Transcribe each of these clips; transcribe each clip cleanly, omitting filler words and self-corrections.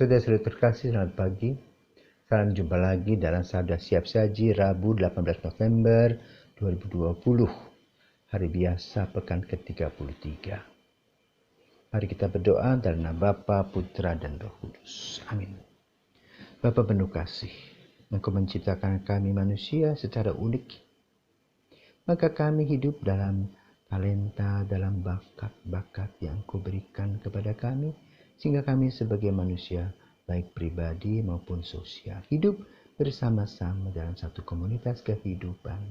Saudara-saudara terkasih, selamat pagi. Salam jumpa lagi dalam Sabda Siap Saji Rabu 18 November 2020. Hari biasa pekan ke-33. Mari kita berdoa dalam nama Bapa, Putra, dan Roh Kudus. Amin. Bapa penuh kasih, Engkau menciptakan kami manusia secara unik. Maka kami hidup dalam talenta, dalam bakat-bakat yang Engkau berikan kepada kami, sehingga kami sebagai manusia, baik pribadi maupun sosial, hidup bersama-sama dalam satu komunitas kehidupan.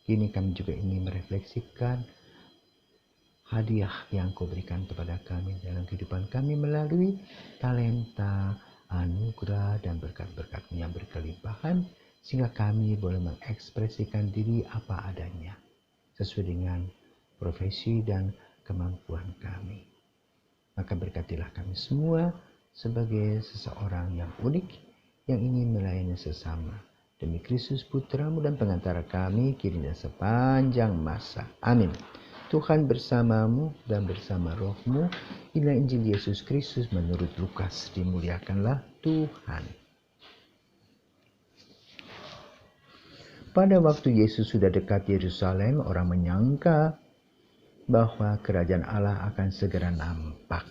Kini kami juga ingin merefleksikan hadiah yang Kau berikan kepada kami dalam kehidupan kami melalui talenta, anugerah, dan berkat-berkat-Mu yang berkelimpahan, sehingga kami boleh mengekspresikan diri apa adanya, sesuai dengan profesi dan kemampuan kami. Maka berkatilah kami semua sebagai seseorang yang unik, yang ingin melayani sesama. Demi Kristus Putra-Mu dan pengantara kami, kini dan sepanjang masa. Amin. Tuhan bersamamu dan bersama roh-Mu. Inilah Injil Yesus Kristus menurut Lukas. Dimuliakanlah Tuhan. Pada waktu Yesus sudah dekat Yerusalem, orang menyangka bahwa kerajaan Allah akan segera nampak.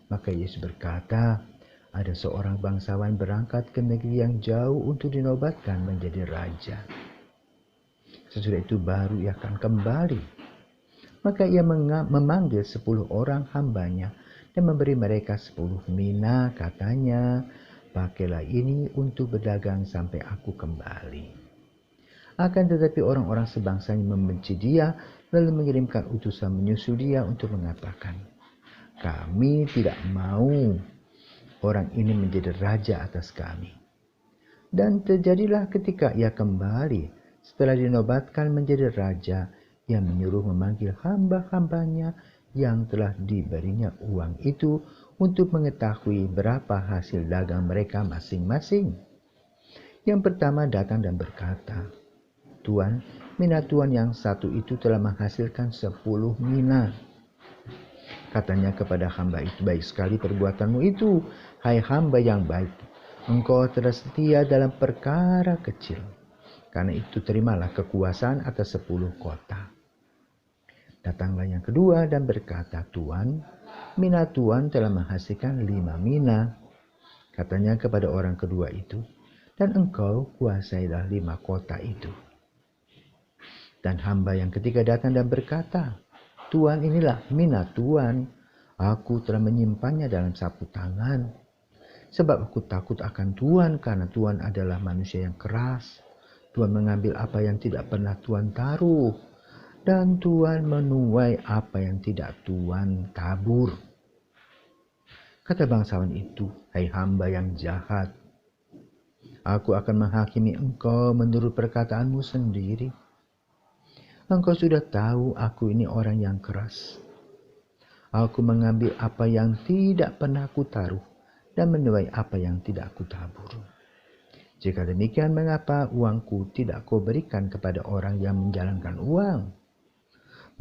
Maka Yesus berkata, ada seorang bangsawan berangkat ke negeri yang jauh untuk dinobatkan menjadi raja. Sesudah itu baru ia akan kembali. Maka ia memanggil 10 orang hambanya dan memberi mereka 10 mina, katanya, pakailah ini untuk berdagang sampai aku kembali. Akan tetapi orang-orang sebangsanya membenci dia, lalu mengirimkan utusan menyusul dia untuk mengatakan, kami tidak mau orang ini menjadi raja atas kami. Dan terjadilah ketika ia kembali, setelah dinobatkan menjadi raja, ia menyuruh memanggil hamba-hambanya yang telah diberinya uang itu untuk mengetahui berapa hasil dagang mereka masing-masing. Yang pertama datang dan berkata, Tuan, mina Tuan yang satu itu telah menghasilkan 10 mina. Katanya kepada hamba itu, baik sekali perbuatanmu itu, hai hamba yang baik. Engkau telah setia dalam perkara kecil. Karena itu terimalah kekuasaan atas 10 kota. Datanglah yang kedua dan berkata, Tuan, mina Tuan telah menghasilkan 5 mina. Katanya kepada orang kedua itu, dan engkau kuasailah 5 kota itu. Dan hamba yang ketiga datang dan berkata, Tuan, inilah mina Tuan. Aku telah menyimpannya dalam sapu tangan. Sebab aku takut akan Tuan, karena Tuan adalah manusia yang keras. Tuan mengambil apa yang tidak pernah Tuan taruh. Dan Tuan menuai apa yang tidak Tuan tabur. Kata bangsawan itu, hai hamba yang jahat, aku akan menghakimi engkau menurut perkataanmu sendiri. Engkau sudah tahu aku ini orang yang keras. Aku mengambil apa yang tidak pernah kutaruh dan menuai apa yang tidak kutabur. Jika demikian, mengapa uangku tidak kau berikan kepada orang yang menjalankan uang?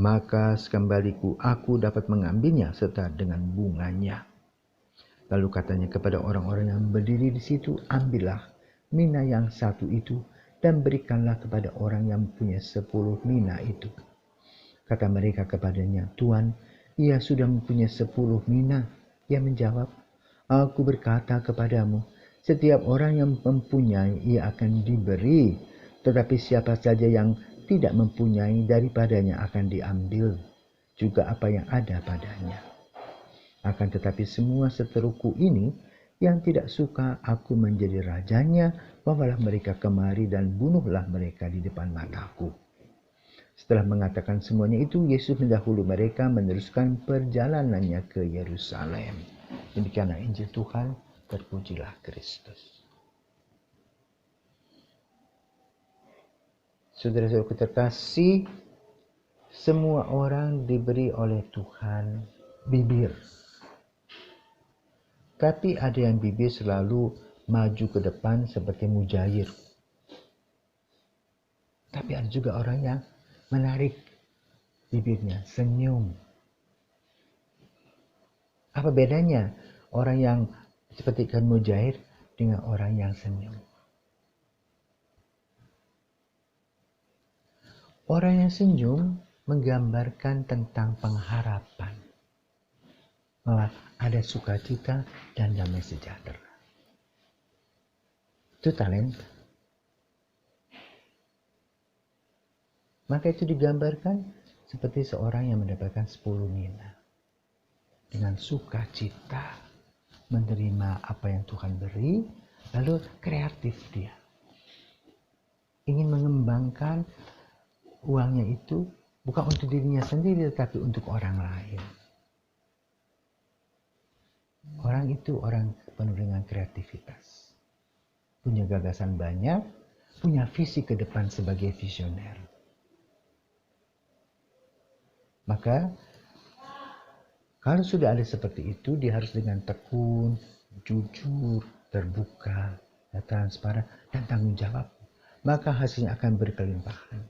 Maka sekembaliku aku dapat mengambilnya serta dengan bunganya. Lalu katanya kepada orang-orang yang berdiri di situ, ambillah mina yang satu itu dan berikanlah kepada orang yang punya 10 mina itu. Kata mereka kepadanya, Tuan, ia sudah mempunyai 10 mina. Ia menjawab, aku berkata kepadamu, setiap orang yang mempunyai ia akan diberi, tetapi siapa saja yang tidak mempunyai, daripadanya akan diambil juga apa yang ada padanya. Akan tetapi semua seteruku ini yang tidak suka aku menjadi rajanya, bawalah mereka kemari dan bunuhlah mereka di depan mataku. Setelah mengatakan semuanya itu, Yesus mendahului mereka meneruskan perjalanannya ke Yerusalem. Demikianlah Injil Tuhan, terpujilah Kristus. Saudara-saudara terkasih, semua orang diberi oleh Tuhan bibir. Tapi ada yang bibir selalu maju ke depan seperti mujair. Tapi ada juga orang yang menarik bibirnya, senyum. Apa bedanya Orang yang seperti ikan mujair dengan orang yang senyum. Orang yang senyum menggambarkan tentang pengharapan bahwa ada sukacita dan damai sejahtera. Itu talenta. Maka itu digambarkan seperti seorang yang mendapatkan 10 mina. Dengan sukacita menerima apa yang Tuhan beri, lalu kreatif dia. Ingin mengembangkan uangnya itu bukan untuk dirinya sendiri, tetapi untuk orang lain. Orang itu orang penuh dengan kreativitas. Punya gagasan banyak, punya visi ke depan sebagai visioner. Maka kalau sudah ada seperti itu, dia harus dengan tekun, jujur, terbuka, transparan, dan tanggung jawab. Maka hasilnya akan berkelimpahan.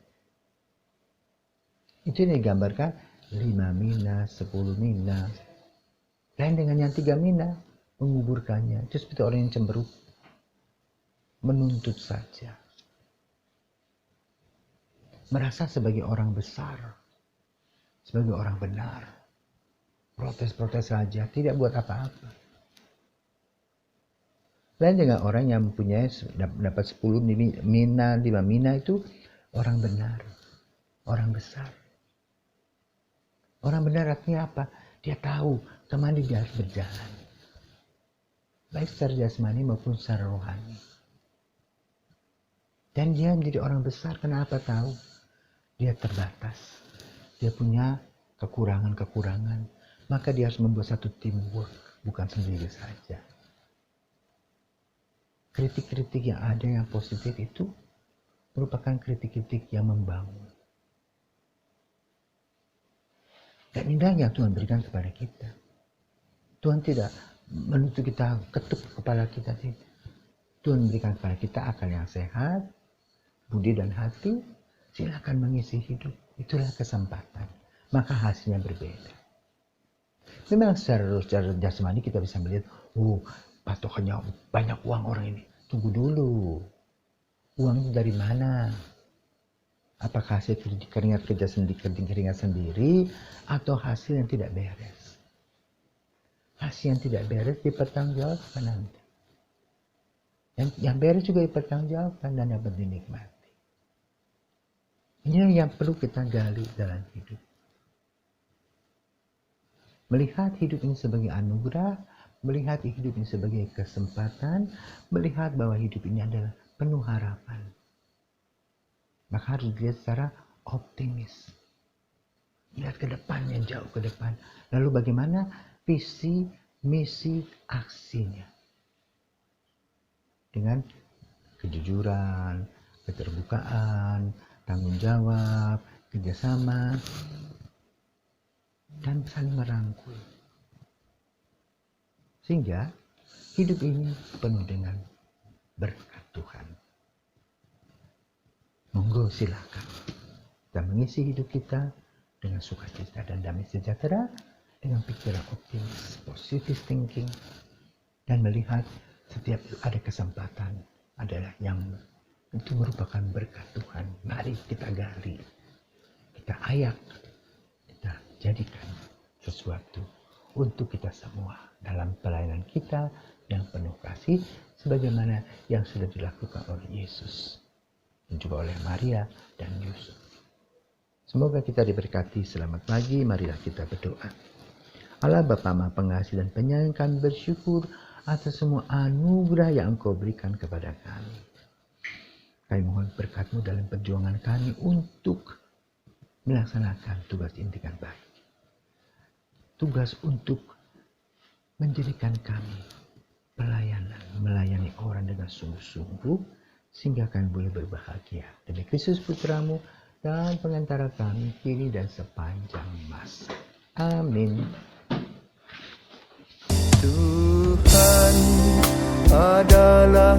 Itu yang digambarkan 5 mina, 10 mina. Lain dengan yang 3 mina, menguburkannya. Itu seperti orang yang cemberut, menuntut saja. Merasa sebagai orang besar, sebagai orang benar. Protes-protes saja, tidak buat apa-apa. Lain dengan orang yang mempunyai dapat 10 mina, 5 mina, itu orang benar, orang besar. Orang benar artinya apa? Dia tahu kemana dia harus berjalan. Baik secara jasmani maupun secara rohani. Dan dia menjadi orang besar, kenapa tahu? Dia terbatas. Dia punya kekurangan-kekurangan. Maka dia harus membuat satu teamwork, bukan sendiri saja. Kritik-kritik yang ada yang positif itu merupakan kritik-kritik yang membangun. Dan inilah yang Tuhan berikan kepada kita. Tuhan tidak menuntut kita ketuk kepala kita, tidak. Tuhan berikan kepada kita akal yang sehat, budi dan hati. Silakan mengisi hidup. Itulah kesempatan. Maka hasilnya berbeda. Memang secara jasmani kita bisa melihat, patokannya banyak uang orang ini. Tunggu dulu. Uang itu dari mana? Apakah hasil keringat sendiri atau hasil yang tidak beres? Hasil yang tidak beres dipertanggungjawabkan nanti. Yang beres juga dipertanggungjawabkan dan dapat dinikmati. Ini yang perlu kita gali dalam hidup. Melihat hidup ini sebagai anugerah, melihat hidup ini sebagai kesempatan, melihat bahwa hidup ini adalah penuh harapan. Maka harus dilihat secara optimis. Lihat ke depan, yang jauh ke depan. Lalu bagaimana visi, misi, aksinya. Dengan kejujuran, keterbukaan, tanggung jawab, kerjasama, dan saling merangkul. Sehingga hidup ini penuh dengan berkat Tuhan. Monggo silakan kita mengisi hidup kita dengan sukacita dan damai sejahtera, dengan pikiran optimis, positive thinking, dan melihat setiap ada kesempatan adalah yang itu merupakan berkat Tuhan. Mari kita gali, kita ayak, kita jadikan sesuatu untuk kita semua dalam pelayanan kita yang penuh kasih, sebagaimana yang sudah dilakukan oleh Yesus dan juga oleh Maria dan Yusuf. Semoga kita diberkati. Selamat pagi, marilah kita berdoa. Allah Bapa Maha Pengasih dan Penyayang, kami bersyukur atas semua anugerah yang Engkau berikan kepada kami. Kami mohon berkat-Mu dalam perjuangan kami untuk melaksanakan tugas ini dengan baik. Tugas untuk menjadikan kami pelayanan, melayani orang dengan sungguh-sungguh, sehingga kami boleh berbahagia. Demi Kristus Putra-Mu dan pengantara kami kini dan sepanjang masa. Amin. Tuhan adalah